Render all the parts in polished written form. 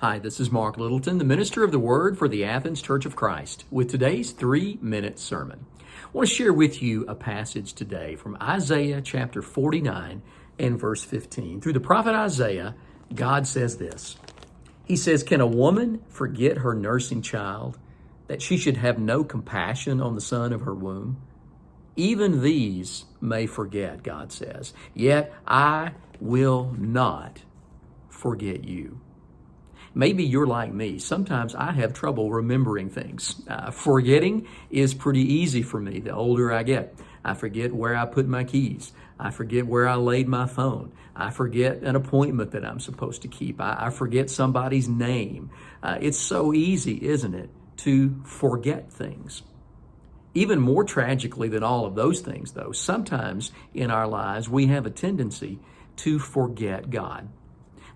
Hi, this is Mark Littleton, the minister of the Word for the Athens Church of Christ, with today's 3-minute sermon. I want to share with you a passage today from Isaiah chapter 49 and verse 15. Through the prophet Isaiah, God says this. He says, "Can a woman forget her nursing child, that she should have no compassion on the son of her womb? Even these may forget," God says, "yet I will not forget you." Maybe you're like me. Sometimes I have trouble remembering things. Forgetting is pretty easy for me the older I get. I forget where I put my keys. I forget where I laid my phone. I forget an appointment that I'm supposed to keep. I forget somebody's name. It's so easy, isn't it, to forget things? Even more tragically than all of those things, though, sometimes in our lives we have a tendency to forget God.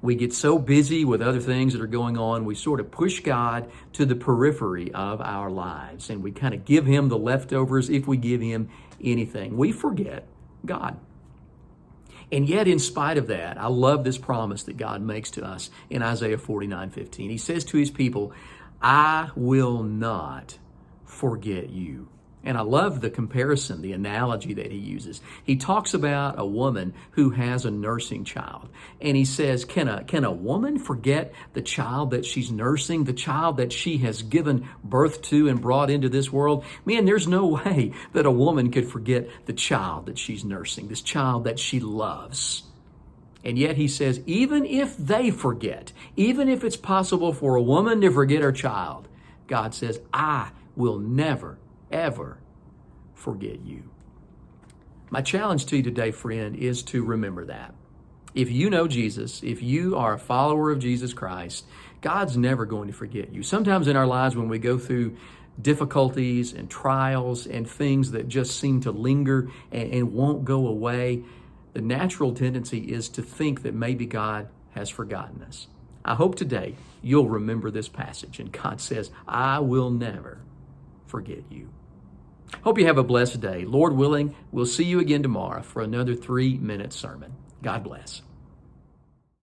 We get so busy with other things that are going on, we sort of push God to the periphery of our lives, and we kind of give Him the leftovers if we give Him anything. We forget God. And yet, in spite of that, I love this promise that God makes to us in Isaiah 49:15. He says to His people, "I will not forget you." And I love the comparison, the analogy that he uses. He talks about a woman who has a nursing child. And he says, can a woman forget the child that she's nursing, the child that she has given birth to and brought into this world? Man, there's no way that a woman could forget the child that she's nursing, this child that she loves. And yet he says, even if they forget, even if it's possible for a woman to forget her child, God says, I will never ever forget you. My challenge to you today, friend, is to remember that. If you know Jesus, if you are a follower of Jesus Christ, God's never going to forget you. Sometimes in our lives when we go through difficulties and trials and things that just seem to linger and won't go away, the natural tendency is to think that maybe God has forgotten us. I hope today you'll remember this passage, and God says, I will never forget you. Hope you have a blessed day. Lord willing, we'll see you again tomorrow for another 3-minute sermon. God bless.